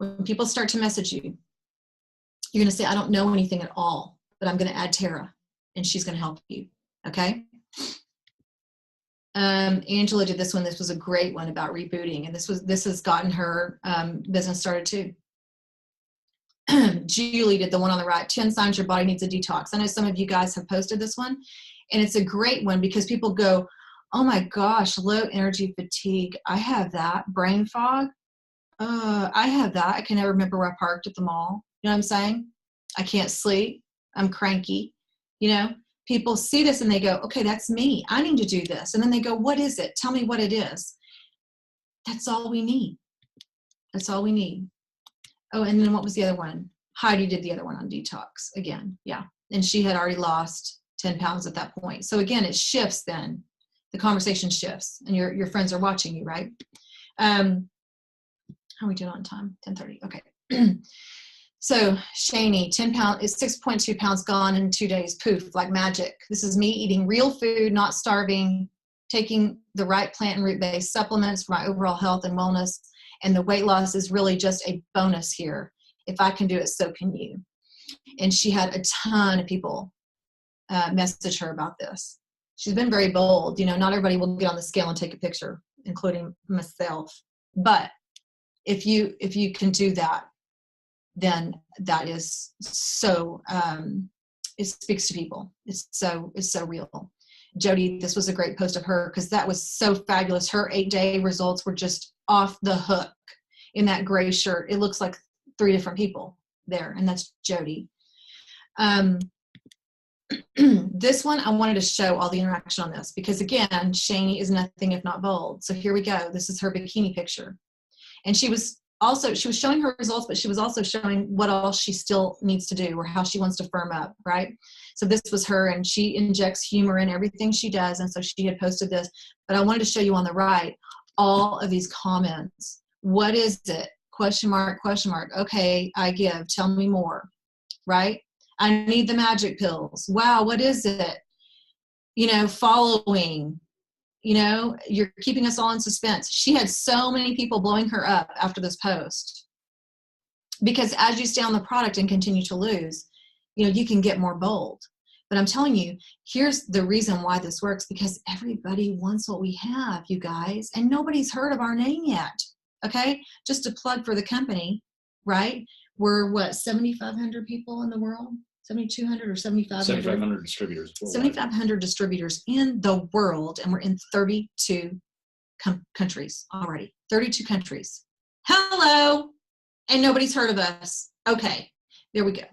When people start to message you, you're going to say, I don't know anything at all, but I'm going to add Tara and she's going to help you. Okay. Angela did this one. This was a great one about rebooting. And this has gotten her business started too. Julie did the one on the right, 10 signs your body needs a detox. I know some of you guys have posted this one, and it's a great one because people go, oh my gosh, low energy fatigue. I have that. Brain fog. I have that. I can never remember where I parked at the mall. You know what I'm saying? I can't sleep. I'm cranky. You know, people see this and they go, okay, that's me. I need to do this. And then they go, what is it? Tell me what it is. That's all we need. That's all we need. Oh, and then what was the other one? Heidi did the other one on detox again. Yeah. And she had already lost 10 pounds at that point. So again, it shifts then. The conversation shifts and your friends are watching you, right? How are we doing on time? 10:30. Okay. So Shani, 10 pounds is 6.2 pounds gone in 2 days. Poof, like magic. This is me eating real food, not starving, taking the right plant and root-based supplements for my overall health and wellness. And the weight loss is really just a bonus here. If I can do it, so can you. And she had a ton of people message her about this. She's been very bold. You know, not everybody will get on the scale and take a picture, including myself. But if you can do that, then that is so, it speaks to people. It's so real. Jody, this was a great post of her because that was so fabulous. Her 8-day results were just off the hook in that gray shirt. It looks like 3 different people there, and that's Jody. This one, I wanted to show all the interaction on this because, again, Shani is nothing if not bold. So here we go. This is her bikini picture. And she was showing her results, but she was also showing what else she still needs to do or how she wants to firm up, right? So this was her, and she injects humor in everything she does. And so she had posted this, but I wanted to show you on the right, all of these comments. What is it? Question mark, question mark. Okay, I give. Tell me more, right? I need the magic pills. Wow, what is it? You know, following. You know, you're keeping us all in suspense. She had so many people blowing her up after this post because as you stay on the product and continue to lose, you know, you can get more bold. But I'm telling you, here's the reason why this works, because everybody wants what we have, you guys, and nobody's heard of our name yet. Okay. Just a plug for the company, right? We're what, 7,500 people in the world? 7,200 or 7,500? 7,500 distributors. 7,500 distributors in the world, and we're in 32 countries already. 32 countries. Hello! And nobody's heard of us. Okay, there we go.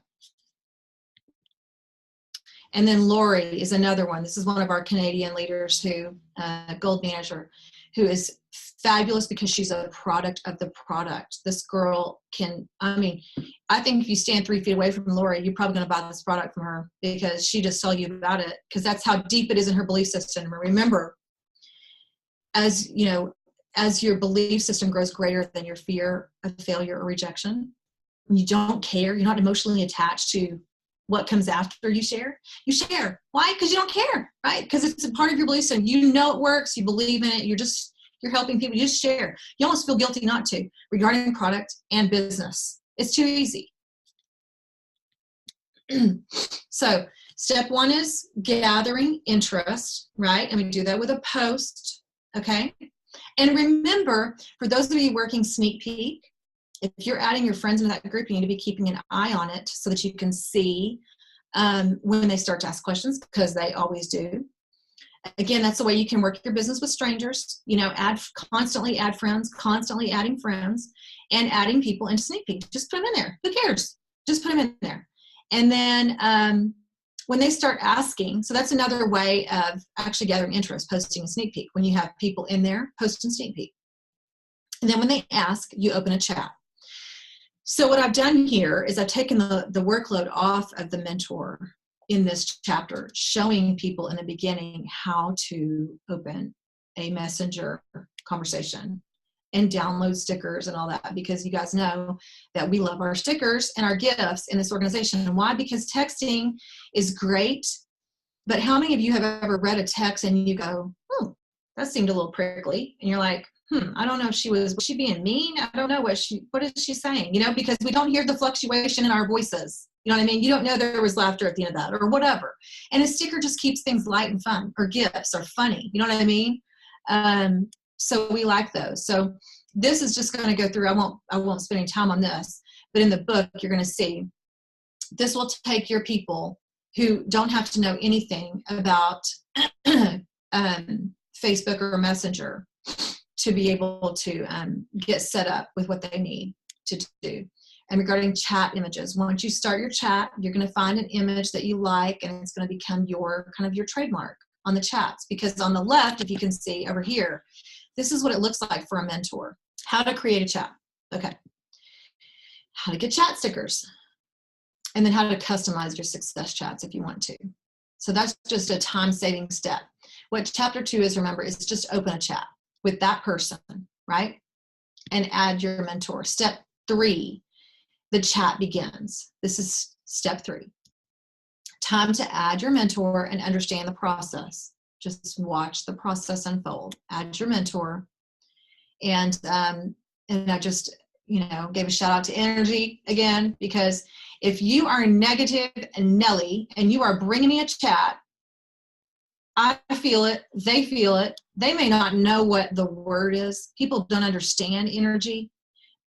And then Lori is another one. This is one of our Canadian leaders who, gold manager, who is fabulous because she's a product of the product. This girl can, I think if you stand 3 feet away from Lori, you're probably going to buy this product from her because she just tell you about it, because that's how deep it is in her belief system. And remember, as you know, as your belief system grows greater than your fear of failure or rejection, when you don't care, you're not emotionally attached to what comes after you share. Why? Because you don't care, right? Because it's a part of your belief system. You know it works. You believe in it. You're helping people. You just share. You almost feel guilty not to, regarding product and business. It's too easy. So step 1 is gathering interest, right? And we do that with a post, okay? And remember, for those of you working sneak peek, if you're adding your friends into that group, you need to be keeping an eye on it so that you can see when they start to ask questions, because they always do. Again, that's the way you can work your business with strangers. You know, constantly add friends, constantly adding friends, and adding people into sneak peek. Just put them in there. Who cares? Just put them in there. And then when they start asking, so that's another way of actually gathering interest, posting a sneak peek. When you have people in there, post and sneak peek. And then when they ask, you open a chat. So what I've done here is I've taken the workload off of the mentor in this chapter, showing people in the beginning how to open a messenger conversation and download stickers and all that, because you guys know that we love our stickers and our gifts in this organization. And why? Because texting is great, but how many of you have ever read a text and you go, oh, that seemed a little prickly, and you're like, I don't know if was she being mean? I don't know what is she saying? You know, because we don't hear the fluctuation in our voices. You know what I mean? You don't know there was laughter at the end of that or whatever. And a sticker just keeps things light and fun, or gifts or funny. You know what I mean? So we like those. So this is just going to go through. I won't spend any time on this, but in the book, you're going to see this will take your people who don't have to know anything about Facebook or Messenger to be able to get set up with what they need to do. And regarding chat images, once you start your chat, you're going to find an image that you like, and it's going to become your kind of your trademark on the chats. Because on the left, if you can see over here, this is what it looks like for a mentor. How to create a chat. Okay. How to get chat stickers. And then how to customize your success chats if you want to. So that's just a time-saving step. What chapter 2 is, remember, is just open a chat with that person, right? And add your mentor. Step 3, the chat begins. This is step 3. Time to add your mentor and understand the process. Just watch the process unfold. Add your mentor. And I just, gave a shout out to Energy again, because if you are negative and Nelly and you are bringing me a chat, I feel it, they feel it. They may not know what the word is. People don't understand energy,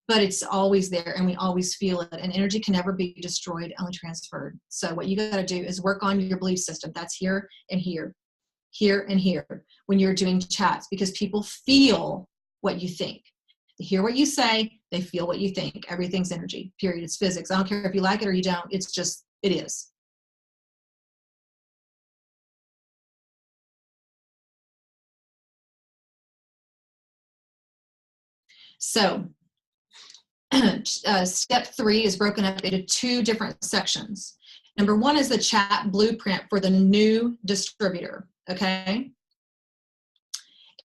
but it's always there and we always feel it. And energy can never be destroyed, only transferred. So what you got to do is work on your belief system. That's here and here, here and here when you're doing chats, because people feel what you think. They hear what you say, they feel what you think. Everything's energy, period. It's physics. I don't care if you like it or you don't. It's just, it is. So step 3 is broken up into 2 different sections. Number 1 is the chat blueprint for the new distributor, okay?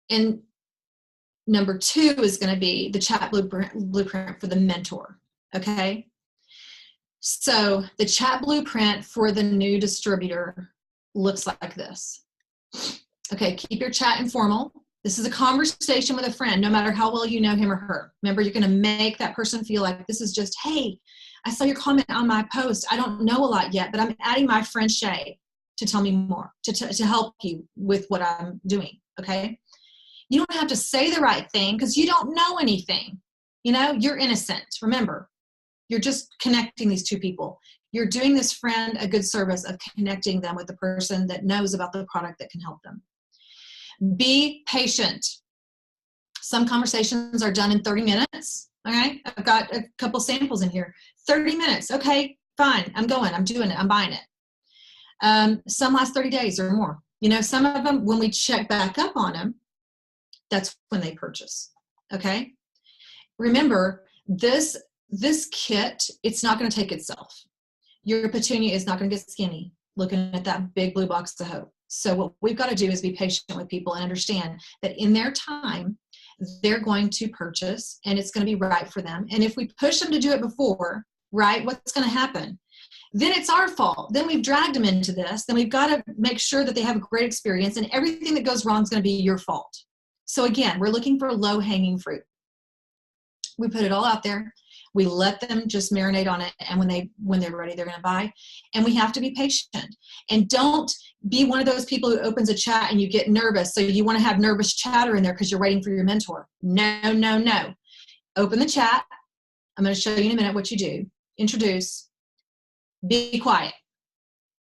And number 2 is going to be the chat blueprint for the mentor, okay? So the chat blueprint for the new distributor looks like this. Okay, keep your chat informal. This is a conversation with a friend, no matter how well you know him or her. Remember, you're going to make that person feel like this is just, hey, I saw your comment on my post. I don't know a lot yet, but I'm adding my friend Shay to tell me more, to help you with what I'm doing, okay? You don't have to say the right thing because you don't know anything. You're innocent. Remember, you're just connecting these 2 people. You're doing this friend a good service of connecting them with the person that knows about the product that can help them. Be patient. Some conversations are done in 30 minutes. Okay, I've got a couple samples in here. 30 minutes. Okay, fine. I'm going. I'm doing it. I'm buying it. Some last 30 days or more. Some of them, when we check back up on them, that's when they purchase. Okay. Remember, this kit, it's not going to take itself. Your petunia is not going to get skinny looking at that big blue box of hope. So what we've got to do is be patient with people and understand that in their time, they're going to purchase and it's going to be right for them. And if we push them to do it before, right, what's going to happen? Then it's our fault. Then we've dragged them into this. Then we've got to make sure that they have a great experience, and everything that goes wrong is going to be your fault. So again, we're looking for low-hanging fruit. We put it all out there. We let them just marinate on it, and when they're ready, they're going to buy. And we have to be patient. And don't be one of those people who opens a chat and you get nervous. So you want to have nervous chatter in there because you're waiting for your mentor. No, no, no. Open the chat. I'm going to show you in a minute what you do. Introduce. Be quiet.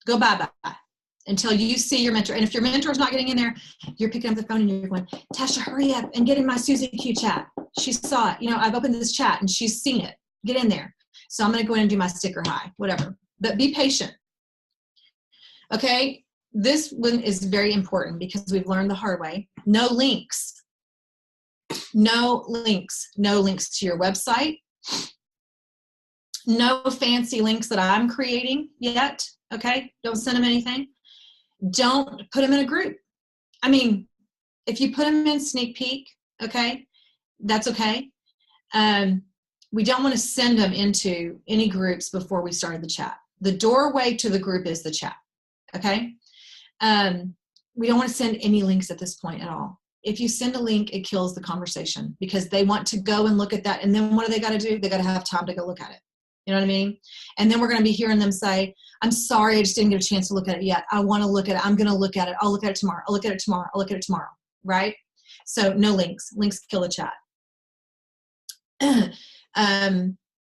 Go bye-bye until you see your mentor. And if your mentor is not getting in there, you're picking up the phone and you're going, Tasha, hurry up and get in my Susie Q chat. She saw it. I've opened this chat and she's seen it. Get in there. So I'm going to go in and do my sticker high, whatever. But be patient. Okay. This one is very important because we've learned the hard way. No links. No links. No links to your website. No fancy links that I'm creating yet. Okay. Don't send them anything. Don't put them in a group. I mean, if you put them in sneak peek, okay, that's okay. We don't want to send them into any groups before we started the chat. The doorway to the group is the chat, okay? We don't want to send any links at this point at all. if you send a link, it kills the conversation because they want to go and look at that. And then what do they got to do? They got to have time to go look at it. You know what I mean? And then we're going to be hearing them say, I'm sorry, I just didn't get a chance to look at it yet. I want to look at it. I'm going to look at it. I'll look at it tomorrow. I'll look at it tomorrow. I'll look at it tomorrow. Right? So no links. Links kill a chat.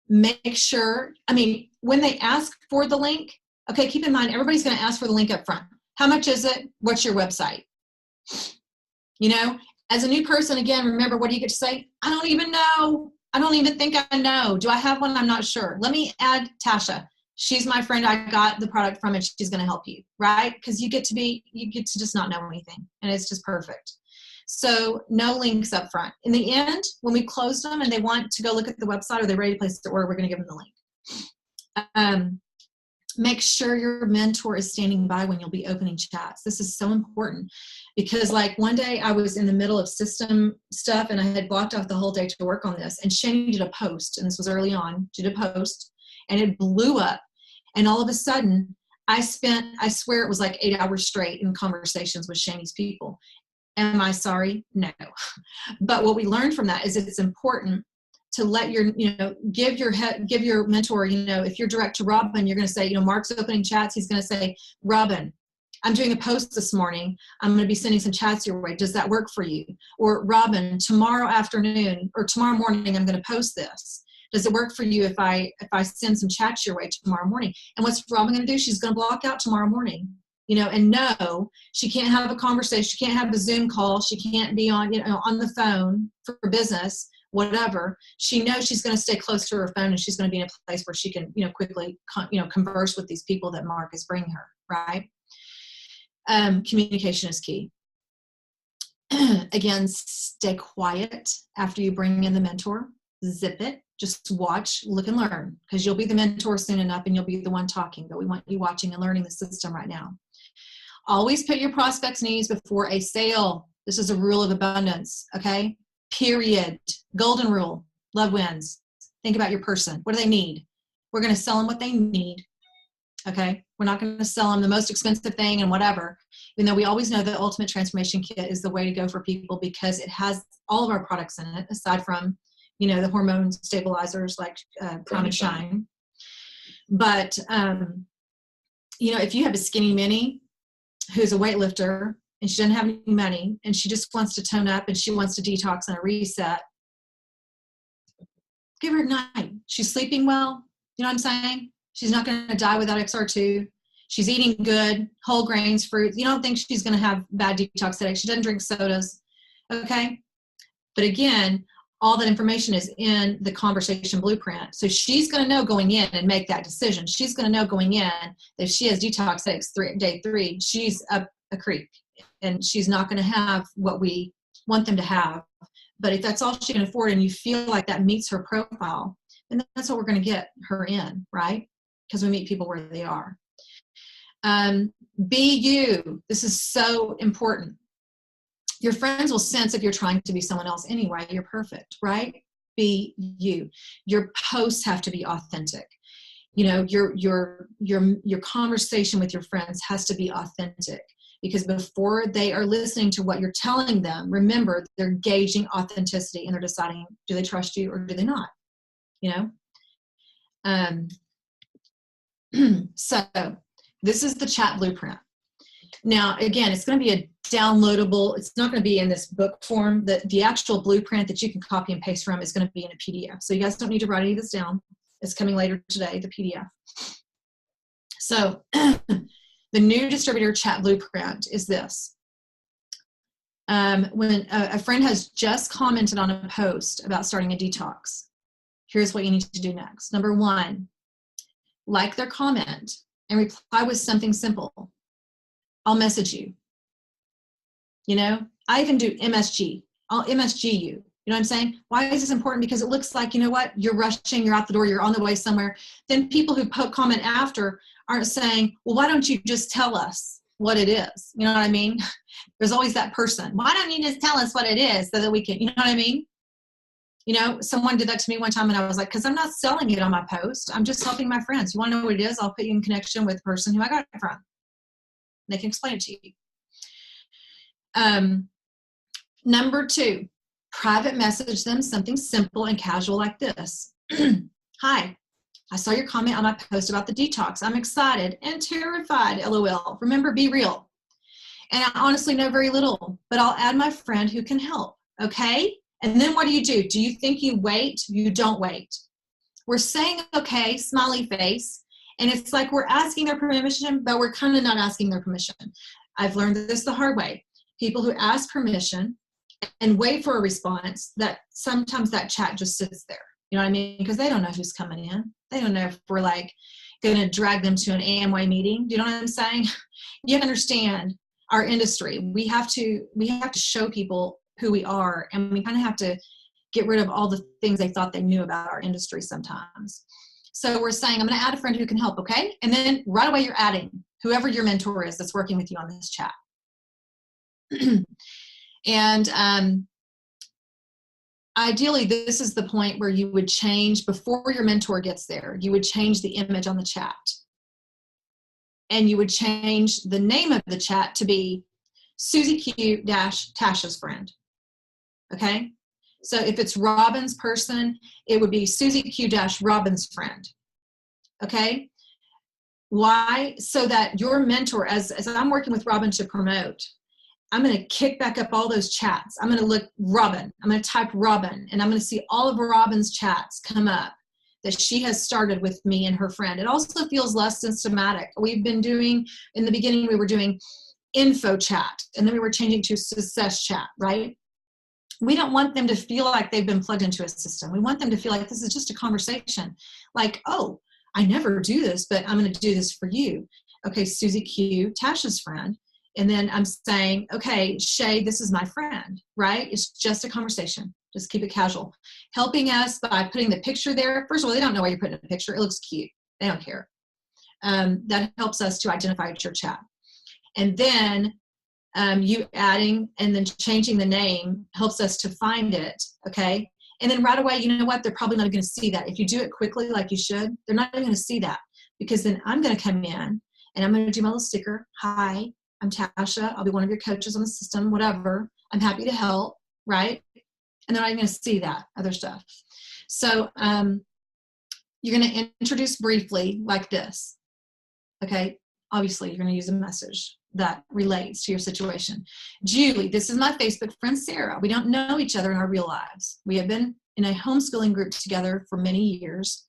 Make sure, I mean, when they ask for the link, okay, keep in mind, everybody's going to ask for the link up front. How much is it? What's your website? You know, as a new person, again, remember, what do you get to say? I don't even know. I don't even think I know. Do I have one? I'm not sure. Let me add Tasha. She's my friend. I got the product from and she's going to help you, right? Because you get to just not know anything, and it's just perfect. So no links up front. In the end, when we close them and they want to go look at the website or they're ready to place the order, we're going to give them the link. Make sure your mentor is standing by when you'll be opening chats. This is so important because like one day I was in the middle of system stuff and I had blocked off the whole day to work on this, and Shani did a post, and this was early on, did a post and it blew up. And all of a sudden I swear it was like 8 hours straight in conversations with Shani's people. Am I sorry? No. But what we learned from that is it's important to let your, give your mentor, if you're direct to Robin, you're going to say, Mark's opening chats. He's going to say, Robin, I'm doing a post this morning. I'm going to be sending some chats your way. Does that work for you? Or Robin, tomorrow afternoon or tomorrow morning, I'm going to post this. Does it work for you if I send some chats your way tomorrow morning? And what's Robin going to do? She's going to block out tomorrow morning. And no, she can't have a conversation. She can't have a Zoom call. She can't be on, on the phone for business, whatever. She knows she's going to stay close to her phone, and she's going to be in a place where she can, quickly, converse with these people that Mark is bringing her, right? Communication is key. Again, stay quiet after you bring in the mentor. Zip it. Just watch, look, and learn, because you'll be the mentor soon enough, and you'll be the one talking, but we want you watching and learning the system right now. Always put your prospects' needs before a sale. This is a rule of abundance, okay? Period. Golden rule. Love wins. Think about your person. What do they need? We're going to sell them what they need, okay? We're not going to sell them the most expensive thing and whatever, even though we always know the Ultimate Transformation Kit is the way to go for people because it has all of our products in it, aside from, the hormone stabilizers like Prime and Shine. But, if you have a skinny mini who's a weightlifter and she doesn't have any money and she just wants to tone up and she wants to detox and a reset, give her Ignite. She's sleeping well. You know what I'm saying? She's not going to die without XR2. She's eating good, whole grains, fruits. You don't think she's going to have bad detox headaches. She doesn't drink sodas. Okay? But again, all that information is in the conversation blueprint. So she's going to know going in and make that decision. She's going to know going in that if she has detox headaches day 3, she's up a creek and she's not going to have what we want them to have. But if that's all she can afford and you feel like that meets her profile, then that's what we're going to get her in, right? Because we meet people where they are. Be you. This is so important. Your friends will sense if you're trying to be someone else anyway. You're perfect, right? Be you. Your posts have to be authentic. Your conversation with your friends has to be authentic, because before they are listening to what you're telling them, remember, they're gauging authenticity and they're deciding, do they trust you or do they not? So this is the chat blueprint. Now, again, it's going to be a downloadable. It's not going to be in this book form. The actual blueprint that you can copy and paste from is going to be in a PDF. So you guys don't need to write any of this down. It's coming later today, the PDF. So the new distributor chat blueprint is this. When a friend has just commented on a post about starting a detox, here's what you need to do next. Number 1, like their comment and reply with something simple. I'll message you. I even do MSG. I'll MSG you. You know what I'm saying? Why is this important? Because it looks like, you're rushing, you're out the door, you're on the way somewhere. Then people who comment after aren't saying, well, why don't you just tell us what it is? You know what I mean? There's always that person. Why don't you just tell us what it is so that we can, you know what I mean? Someone did that to me one time and I was like, because I'm not selling it on my post. I'm just helping my friends. You want to know what it is? I'll put you in connection with the person who I got it from. They can explain it to you. Number 2, private message them something simple and casual like this. Hi, I saw your comment on my post about the detox. I'm excited and terrified, LOL. Remember, be real. And I honestly know very little, but I'll add my friend who can help, okay? And then what do? Do you think you wait? You don't wait. We're saying, okay, smiley face, and it's like we're asking their permission, but we're kind of not asking their permission. I've learned this the hard way. People who ask permission and wait for a response, that sometimes that chat just sits there. You know what I mean? Because they don't know who's coming in. They don't know if we're like going to drag them to an Amway meeting. Do you know what I'm saying? You have to understand our industry. We have to show people who we are, and we kind of have to get rid of all the things they thought they knew about our industry sometimes. So we're saying, I'm going to add a friend who can help, okay? And then right away you're adding whoever your mentor is that's working with you on this chat. And ideally, this is the point where you would change, before your mentor gets there, you would change the image on the chat. And you would change the name of the chat to be Susie Q - Tasha's friend. Okay? So if it's Robin's person, it would be Susie Q - Robin's friend. Okay? Why? So that your mentor, as I'm working with Robin to promote, I'm going to kick back up all those chats. I'm going to look Robin. I'm going to type Robin, and I'm going to see all of Robin's chats come up that she has started with me and her friend. It also feels less systematic. We've been doing, in the beginning, we were doing info chat, and then we were changing to success chat, right? We don't want them to feel like they've been plugged into a system. We want them to feel like this is just a conversation. Like, oh, I never do this, but I'm going to do this for you. Okay, Susie Q, Tasha's friend. And then I'm saying, okay, Shay, this is my friend, right? It's just a conversation. Just keep it casual. Helping us by putting the picture there. First of all, they don't know why you're putting a picture. It looks cute. They don't care. That helps us to identify your chat. And then you adding and then changing the name helps us to find it, okay? And then right away, you know what? They're probably not going to see that. If you do it quickly like you should, they're not going to see that, because then I'm going to come in and I'm going to do my little sticker. Hi, I'm Tasha. I'll be one of your coaches on the system, whatever. I'm happy to help, right? And then I'm going to see that other stuff. So you're going to introduce briefly like this, okay? Obviously, you're going to use a message that relates to your situation. Julie, this is my Facebook friend, Sarah. We don't know each other in our real lives. We have been in a homeschooling group together for many years.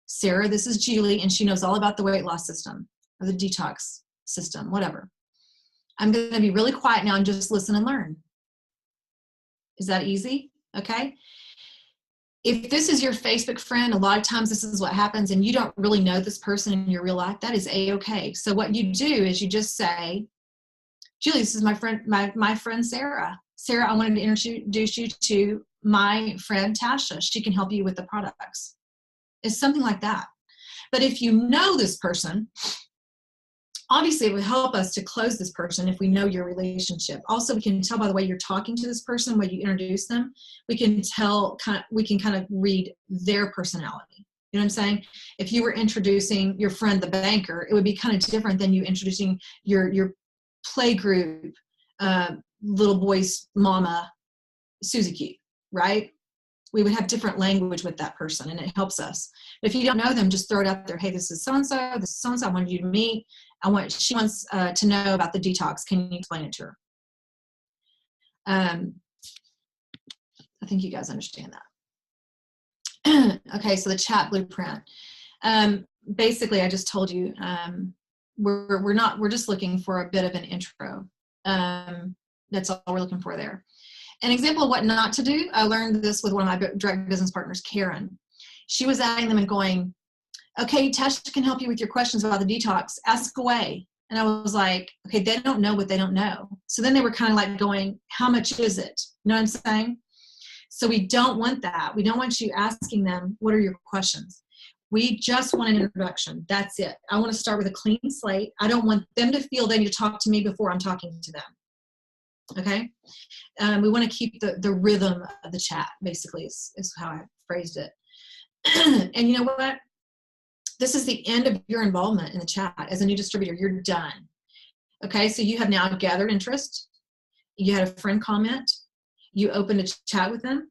Sarah, this is Julie, and she knows all about the weight loss system or the detox system, whatever. I'm going to be really quiet now and just listen and learn. Is that easy? Okay. If this is your Facebook friend, a lot of times this is what happens, and you don't really know this person in your real life, that is a-okay. So what you do is you just say, Julie, this is my friend, my friend Sarah. Sarah, I wanted to introduce you to my friend Tasha. She can help you with the products. It's something like that. But if you know this person, obviously it would help us to close this person if we know your relationship. Also, we can tell by the way you're talking to this person, when you introduce them, we can kind of read their personality. You know what I'm saying? If you were introducing your friend, the banker, it would be kind of different than you introducing your playgroup, little boy's mama, Susie Q, right? We would have different language with that person, and it helps us. But if you don't know them, just throw it out there. Hey, this is so-and-so. This is so-and-so. I wanted you to meet. She wants to know about the detox. Can you explain it to her? I think you guys understand that. Okay, so the chat blueprint. Basically, I just told you, we're just looking for a bit of an intro. That's all we're looking for there. An example of what not to do, I learned this with one of my direct business partners, Karen. She was adding them and going, okay, Tasha can help you with your questions about the detox. Ask away. And I was like, okay, they don't know what they don't know. So then they were kind of like going, how much is it? You know what I'm saying? So we don't want that. We don't want you asking them, what are your questions? We just want an introduction. That's it. I want to start with a clean slate. I don't want them to feel they need to talk to me before I'm talking to them. Okay? We want to keep the rhythm of the chat, basically, is how I phrased it. And you know what? This is the end of your involvement in the chat. As a new distributor, you're done. Okay, so you have now gathered interest. You had a friend comment. you opened a chat with them.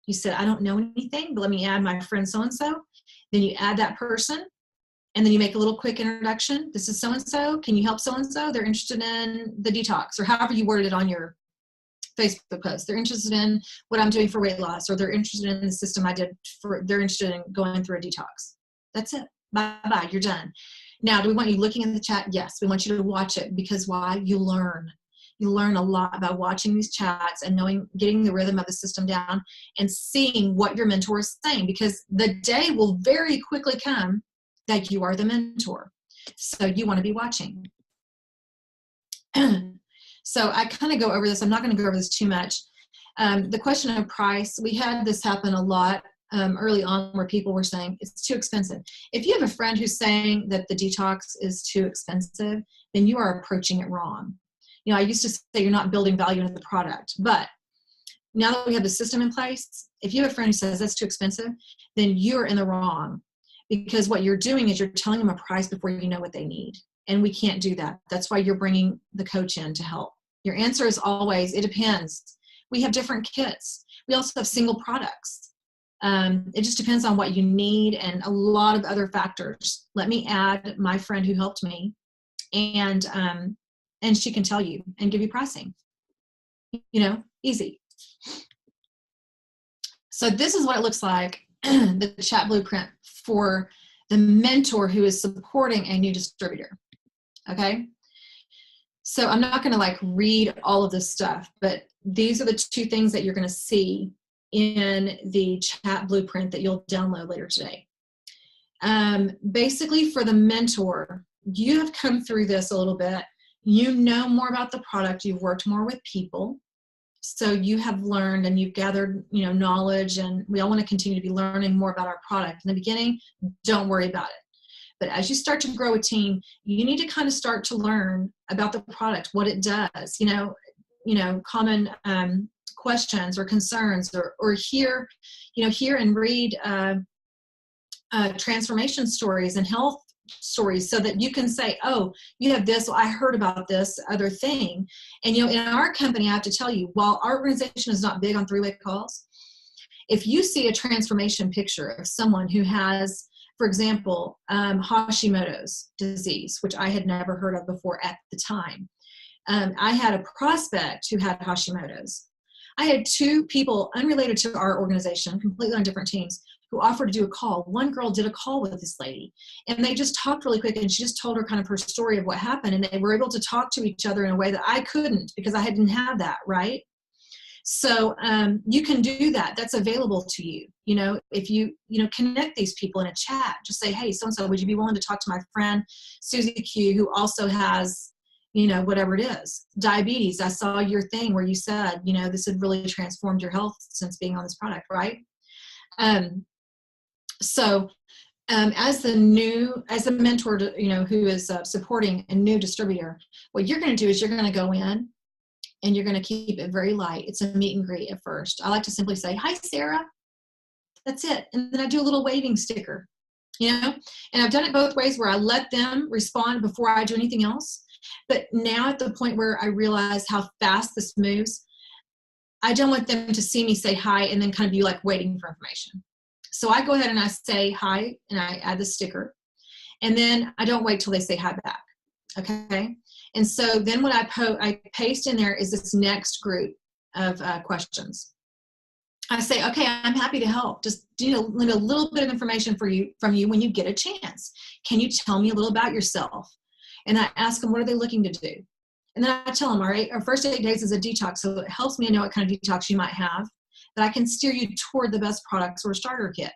You said, I don't know anything, but let me add my friend so-and-so. Then you add that person, and then you make a little quick introduction. This is so-and-so. Can you help so-and-so? They're interested in the detox, or however you worded it on your Facebook post. They're interested in what I'm doing for weight loss, or they're interested in the system I did they're interested in going through a detox. That's it. Bye-bye. You're done. Now, do we want you looking in the chat? Yes. We want you to watch it, because why? You learn. You learn a lot about watching these chats and getting the rhythm of the system down and seeing what your mentor is saying, because the day will very quickly come that you are the mentor. So you want to be watching. So I kind of go over this. I'm not going to go over this too much. The question of price, we had this happen a lot early on, where people were saying it's too expensive. If you have a friend who's saying that the detox is too expensive, then you are approaching it wrong. You know, I used to say you're not building value into the product, but now that we have the system in place, if you have a friend who says that's too expensive, then you're in the wrong, because what you're doing is you're telling them a price before you know what they need. And we can't do that. That's why you're bringing the coach in to help. Your answer is always, it depends. We have different kits. We also have single products. It just depends on what you need and a lot of other factors. Let me add my friend who helped me, and she can tell you and give you pricing. You know, easy. So this is what it looks like, the chat blueprint for the mentor who is supporting a new distributor. Okay. So I'm not going to like read all of this stuff, but these are the two things that you're going to see in the chat blueprint that you'll download later today. Basically, for the mentor, you have come through this a little bit. You know more about the product. You've worked more with people. So you have learned and you've gathered, you know, knowledge, and we all want to continue to be learning more about our product. In the beginning, don't worry about it. But as you start to grow a team, you need to kind of start to learn about the product, what it does, you know, common questions or concerns, or hear and read transformation stories and health stories, so that you can say, oh, you have this, well, I heard about this other thing. And, you know, in our company, I have to tell you, while our organization is not big on three-way calls, if you see a transformation picture of someone who has, for example, Hashimoto's disease, which I had never heard of before at the time. I had a prospect who had Hashimoto's. I had two people unrelated to our organization, completely on different teams, who offered to do a call. One girl did a call with this lady, and they just talked really quick, and she just told her kind of her story of what happened, and they were able to talk to each other in a way that I couldn't, because I didn't have that, right? So you can do that. That's available to you. You know, if you connect these people in a chat, just say, hey, so-and-so, would you be willing to talk to my friend Susie Q, who also has, you know, whatever it is, diabetes. I saw your thing where you said, you know, this had really transformed your health since being on this product, right? As a mentor, to, you know, who is supporting a new distributor, what you're going to do is you're going to go in and you're going to keep it very light. It's a meet and greet at first. I like to simply say, hi, Sarah. That's it. And then I do a little waving sticker, you know, and I've done it both ways, where I let them respond before I do anything else. But now at the point where I realize how fast this moves, I don't want them to see me say hi and then kind of be like waiting for information. So I go ahead and I say hi, and I add the sticker, and then I don't wait till they say hi back. Okay. And so then what I paste in there is this next group of questions. I say, okay, I'm happy to help. Just, you know, a little bit of information from you when you get a chance. Can you tell me a little about yourself? And I ask them, what are they looking to do? And then I tell them, all right, our first 8 days is a detox. So it helps me to know what kind of detox you might have, that I can steer you toward the best products or starter kit.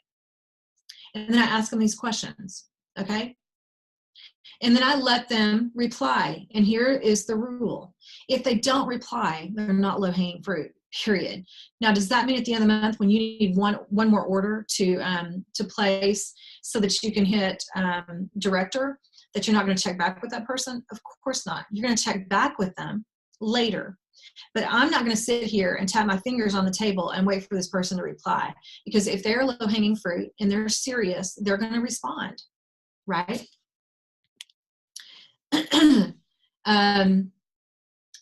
And then I ask them these questions. Okay. And then I let them reply. And here is the rule. If they don't reply, they're not low-hanging fruit, period. Now, does that mean at the end of the month, when you need one more order to place so that you can hit director, that you're not going to check back with that person? Of course not. You're going to check back with them later. But I'm not going to sit here and tap my fingers on the table and wait for this person to reply. Because if they're low-hanging fruit and they're serious, they're going to respond, right? The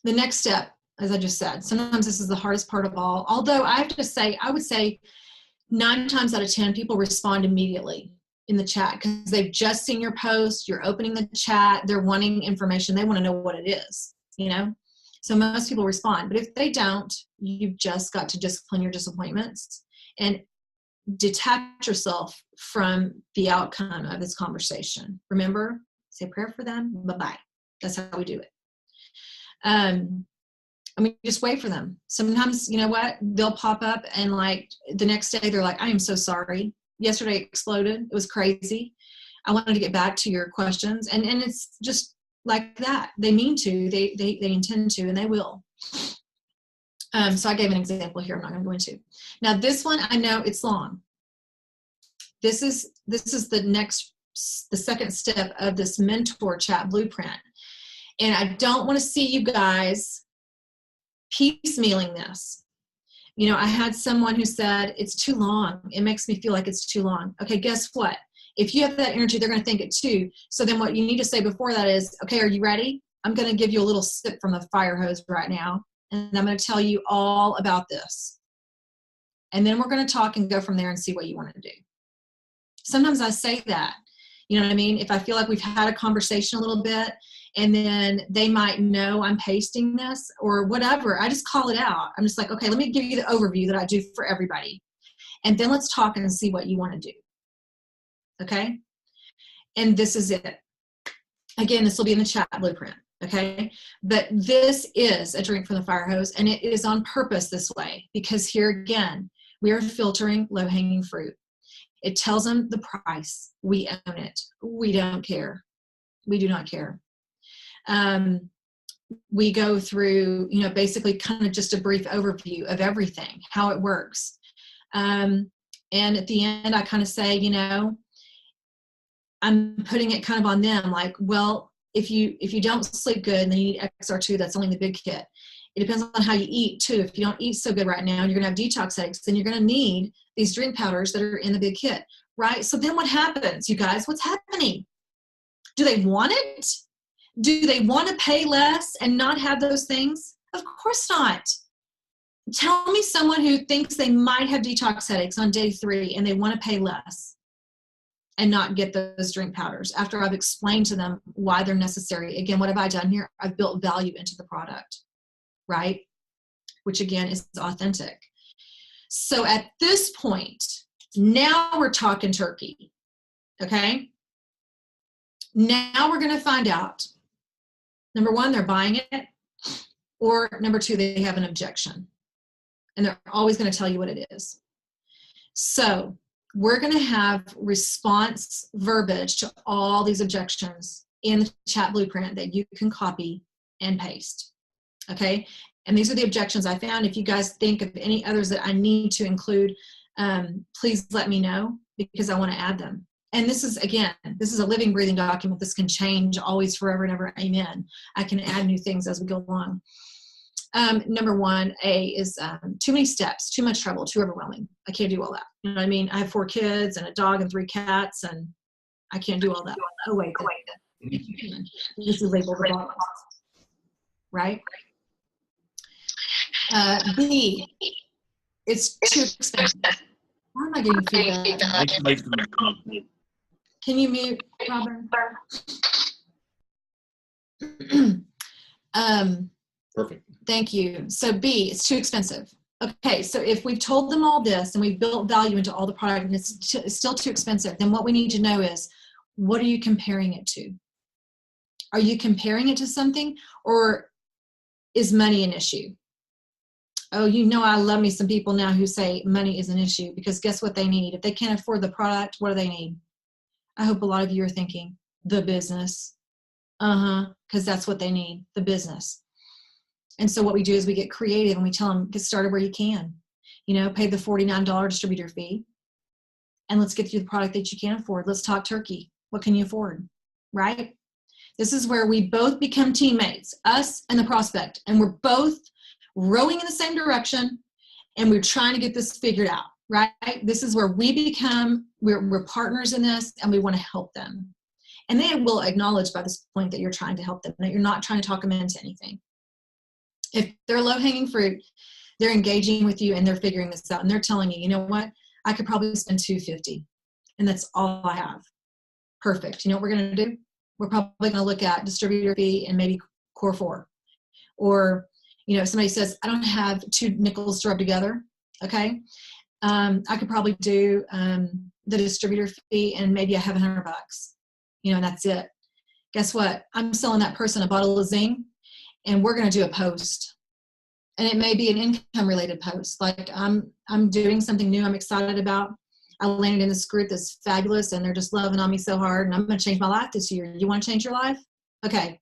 next step, as I just said. Sometimes this is the hardest part of all. Although I have to say, I would say 9 times out of 10, people respond immediately in the chat because they've just seen your post. You're opening the chat. They're wanting information. They want to know what it is, you know? So most people respond. But if they don't, you've just got to discipline your disappointments and detach yourself from the outcome of this conversation. Remember, say a prayer for them. Bye-bye. That's how we do it. I mean, just wait for them. Sometimes, you know what? They'll pop up and like the next day they're like, I am so sorry. Yesterday exploded. It was crazy. I wanted to get back to your questions. And it's just like that. They mean to, they intend to, and they will. So I gave an example here. I'm not going to go into. Now this one, I know it's long. This is the second step of this mentor chat blueprint. And I don't want to see you guys piecemealing this. You know, I had someone who said, it's too long. It makes me feel like it's too long. Okay, guess what? If you have that energy, they're going to think it too. So then what you need to say before that is, okay, are you ready? I'm going to give you a little sip from the fire hose right now. And I'm going to tell you all about this. And then we're going to talk and go from there and see what you want to do. Sometimes I say that, you know what I mean? If I feel like we've had a conversation a little bit, and then they might know I'm pasting this or whatever. I just call it out. I'm just like, okay, let me give you the overview that I do for everybody. And then let's talk and see what you want to do. Okay? And this is it. Again, this will be in the chat blueprint. Okay? But this is a drink from the fire hose, and it is on purpose this way because here again, we are filtering low-hanging fruit. It tells them the price. We own it. We don't care. We do not care. We go through, you know, basically kind of just a brief overview of everything, how it works. And at the end, I kind of say, you know, I'm putting it kind of on them like, well, if you don't sleep good and then you need XR2, that's only the big kit. It depends on how you eat too. If you don't eat so good right now and you're gonna have detox headaches, then you're gonna need these drink powders that are in the big kit, right? So then what happens, you guys? What's happening? Do they want it? Do they want to pay less and not have those things? Of course not. Tell me someone who thinks they might have detox headaches on day 3 and they want to pay less and not get those drink powders after I've explained to them why they're necessary. Again, what have I done here? I've built value into the product, right? Which again is authentic. So at this point, now we're talking turkey, okay? Now we're going to find out, number 1, they're buying it, or number 2, they have an objection. And they're always going to tell you what it is. So we're going to have response verbiage to all these objections in the chat blueprint that you can copy and paste. Okay? And these are the objections I found. If you guys think of any others that I need to include, please let me know because I want to add them. And this is, again, this is a living, breathing document. This can change always, forever, and ever. Amen. I can add new things as we go along. Number 1A is too many steps, too much trouble, too overwhelming. I can't do all that. You know what I mean? I have 4 kids and a dog and 3 cats, and I can't do all that. Oh, wait. This is labeled the box. Right? B, it's too expensive. Why am I getting feedback? Can you mute, Robin? Perfect. Thank you. So B, it's too expensive. Okay, so if we've told them all this and we've built value into all the product and it's still too expensive, then what we need to know is, what are you comparing it to? Are you comparing it to something, or is money an issue? Oh, you know, I love me some people now who say money is an issue, because guess what they need? If they can't afford the product, what do they need? I hope a lot of you are thinking, the business. Because that's what they need, the business. And so what we do is we get creative and we tell them, get started where you can. You know, pay the $49 distributor fee, and let's get you the product that you can afford. Let's talk turkey. What can you afford, right? This is where we both become teammates, us and the prospect, and we're both rowing in the same direction, and we're trying to get this figured out, right? This is where we become, we're partners in this, and we want to help them. And they will acknowledge by this point that you're trying to help them, that you're not trying to talk them into anything. If they're low-hanging fruit, they're engaging with you and they're figuring this out and they're telling you, you know what, I could probably spend $250 and that's all I have. Perfect. You know what we're going to do? We're probably going to look at distributor fee and maybe core 4. Or, you know, if somebody says, I don't have 2 nickels to rub together. Okay. I could probably do the distributor fee and maybe I have $100, you know, and that's it. Guess what? I'm selling that person a bottle of Zing and we're going to do a post. And it may be an income related post. Like I'm doing something new I'm excited about. I landed in this group that's fabulous and they're just loving on me so hard and I'm going to change my life this year. You want to change your life? Okay.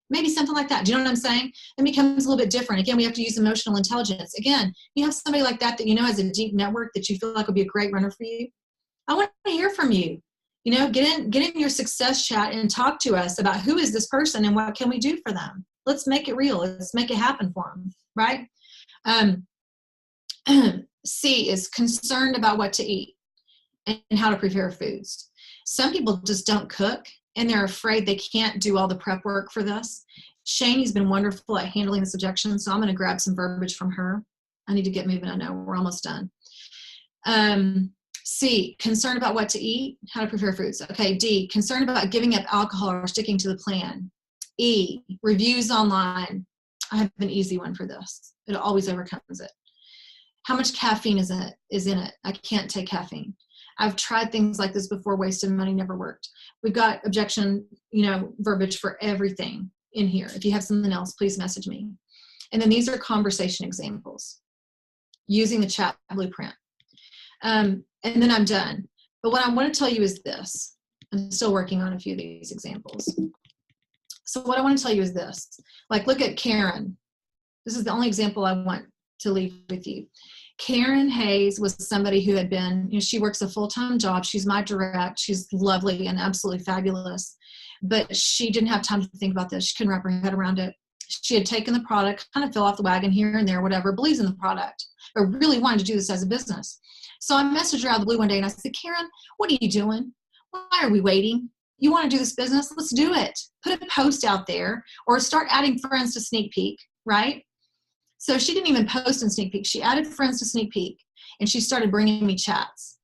Maybe something like that. Do you know what I'm saying? It becomes a little bit different. Again, we have to use emotional intelligence. Again, you have somebody like that you know has a deep network that you feel like would be a great runner for you. I want to hear from you. You know, get in your success chat and talk to us about who is this person and what can we do for them. Let's make it real. Let's make it happen for them, right? C is concerned about what to eat and how to prepare foods. Some people just don't cook and they're afraid they can't do all the prep work for this. Shane's been wonderful at handling this objection, so I'm going to grab some verbiage from her. I need to get moving. I know we're almost done. C, concerned about what to eat, how to prepare foods. Okay, D, concerned about giving up alcohol or sticking to the plan. E, reviews online. I have an easy one for this. It always overcomes it. How much caffeine is in it? I can't take caffeine. I've tried things like this before, wasted money, never worked. We've got objection, you know, verbiage for everything in here. If you have something else, please message me. And then these are conversation examples using the chat blueprint. And then I'm done. But what I want to tell you is this. I'm still working on a few of these examples. So what I want to tell you is this. Like, look at Karen. This is the only example I want to leave with you. Karen Hayes was somebody who had been, you know, she works a full-time job. She's my direct. She's lovely and absolutely fabulous. But she didn't have time to think about this. She couldn't wrap her head around it. She had taken the product, kind of fell off the wagon here and there, whatever, believes in the product, but really wanted to do this as a business. So I messaged her out of the blue one day and I said, Karen, what are you doing? Why are we waiting? You want to do this business? Let's do it. Put a post out there or start adding friends to Sneak Peek, right? So she didn't even post in Sneak Peek. She added friends to Sneak Peek and she started bringing me chats.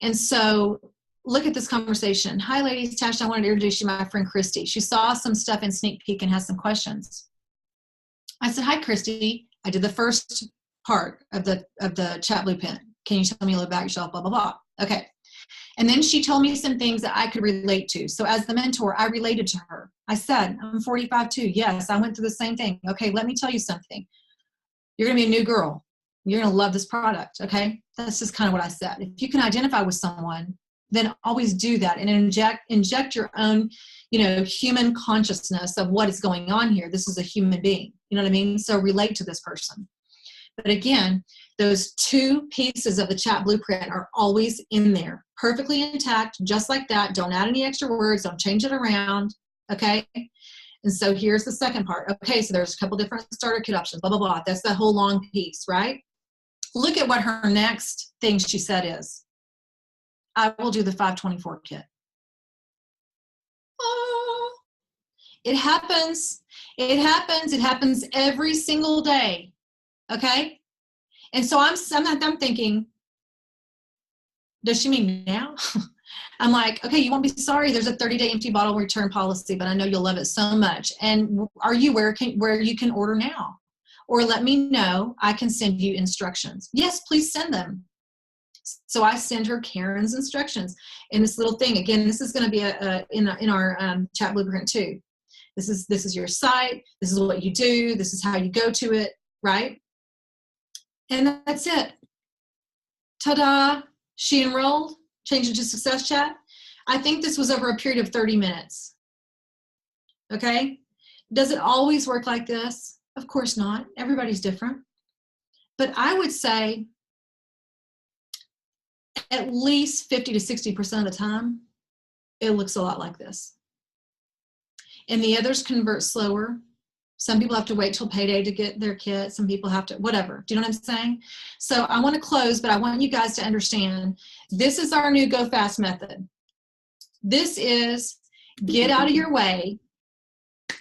And so look at this conversation. Hi, ladies. Tash, I wanted to introduce you to my friend, Christy. She saw some stuff in Sneak Peek and has some questions. I said, hi, Christy. I did the first part of the chat blueprint. Can you tell me a little about yourself, blah, blah, blah. Okay. And then she told me some things that I could relate to. So as the mentor, I related to her. I said, I'm 45 too. Yes, I went through the same thing. Okay, let me tell you something. You're going to be a new girl. You're going to love this product. Okay. That's just kind of what I said. If you can identify with someone, then always do that and inject your own, you know, human consciousness of what is going on here. This is a human being. You know what I mean? So relate to this person. But again, those 2 pieces of the chat blueprint are always in there, perfectly intact, just like that. Don't add any extra words. Don't change it around. Okay. And so here's the second part. Okay. So there's a couple different starter kit options, blah, blah, blah. That's that whole long piece, right? Look at what her next thing she said is, I will do the 524 kit. Oh, it happens. It happens. It happens every single day. Okay. And so I'm thinking, does she mean now? I'm like, okay, you won't be sorry. There's a 30-day empty bottle return policy, but I know you'll love it so much. And are you where you can order now? Or let me know. I can send you instructions. Yes, please send them. So I send her Karen's instructions in this little thing. Again, this is going to be in our chat blueprint too. This is your site. This is what you do. This is how you go to it, right? And that's it. Ta-da! She enrolled, changed it to Success Chat. I think this was over a period of 30 minutes. Okay? Does it always work like this? Of course not. Everybody's different. But I would say at least 50 to 60% of the time, it looks a lot like this. And the others convert slower. Some people have to wait till payday to get their kit. Some people have to, whatever. Do you know what I'm saying? So I want to close, but I want you guys to understand, this is our new Go Fast method. This is get out of your way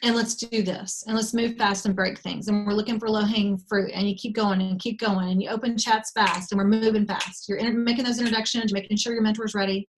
and let's do this, and let's move fast and break things. And we're looking for low-hanging fruit, and you keep going, and you open chats fast, and we're moving fast. You're making those introductions, making sure your mentor's ready.